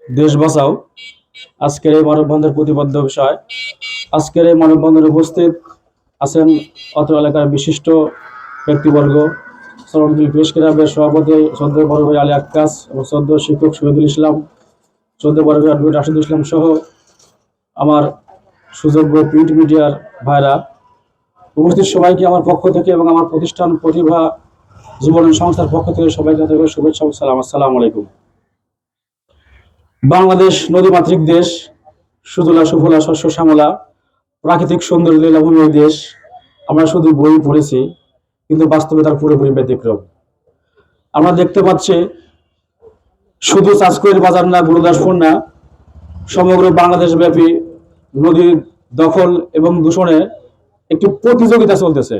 দেশ বাঁচাও। আজকের এই মানববন্ধনের প্রতিপাদ্য বিষয়। আজকের এই মানববন্ধনে উপস্থিত আছেন অত্র এলাকার বিশিষ্ট ব্যক্তিবর্গ, শ্রমজীবী প্রেস ক্লাবের সভাপতি শ্রদ্ধেয় বড় ভাই আলী আক্কাস এবং শ্রদ্ধেয় শিক্ষক শহীদুল ইসলাম, শ্রদ্ধেয় বড় ভাই অ্যাডভোকেট রাশিদুল ইসলাম সহ আমার সুযোগ্য প্রিন্ট মিডিয়ার ভাইরা, উপস্থিত সবাইকে আমার পক্ষ থেকে এবং আমার প্রতিষ্ঠান প্রতিভা জীবন সংস্থার পক্ষ থেকে সবাইকে শুভেচ্ছা ও সালাম। আসসালামু আলাইকুম। বাংলাদেশ নদীমাতৃক দেশ, সুজলা সুফলা শস্য শ্যামলা, প্রাকৃতিক সৌন্দর্য লীলাভূমির দেশ। আমরা শুধু বই পড়েছি, কিন্তু বাস্তবে তার পুরোপুরি ব্যতিক্রম। আমরা দেখতে পাচ্ছি শুধু চাঁচকইয়ের বাজার না, গুরুদাসপুর না, সমগ্র বাংলাদেশ ব্যাপী নদীর দখল এবং দূষণে একটি প্রতিযোগিতা চলতেছে।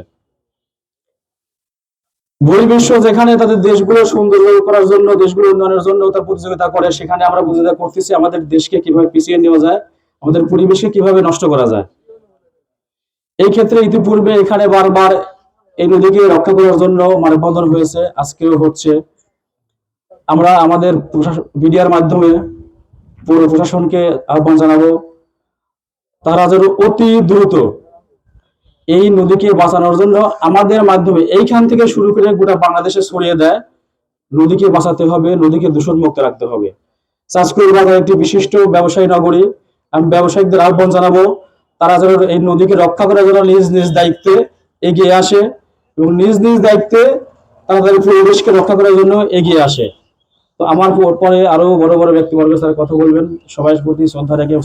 বহির্বিশ্ব যেখানে তাদের দেশগুলো সুন্দর করার জন্য, দেশগুলো উন্নয়নের জন্য তার প্রতিযোগিতা করে, সেখানে আমরা প্রতিযোগিতা করতেছি আমাদের দেশকে কিভাবে পিছিয়ে নেওয়া যায়, আমাদের পরিবেশকে কিভাবে নষ্ট করা যায়। এই ক্ষেত্রে ইতিপূর্বে এখানে বারবার এই নদীকে রক্ষা করার জন্য মানববন্ধন হয়েছে, আজকেও হচ্ছে। আমরা আমাদের মিডিয়ার মাধ্যমে পৌর প্রশাসনকে আহ্বান জানাবো, তারা যেন অতি দ্রুত এই নদীকে বাঁচানোর জন্য আমাদের মাধ্যমে এইখান থেকে শুরু করে গোটা বাংলাদেশে ছড়িয়ে দেয়। নদীকে বাঁচাতে হবে, নদীকে দূষণ মুক্ত রাখতে হবে। চাঁচকইর বাজার একটি বিশিষ্ট ব্যবসায়ী নগরী। আমি ব্যবসায়িকদের আহ্বান জানাবো, তারা যেন এই নদীকে রক্ষা করার জন্য নিজ নিজ দায়িত্বে এগিয়ে আসে এবং নিজ নিজ দায়িত্বে তাদের পরিবেশকে রক্ষা করার জন্য এগিয়ে আসে। তো আমার পরে আরো বড় বড় ব্যক্তিবর্গ তারা কথা বলবেন। সবাই প্রতি শ্রদ্ধা রেখে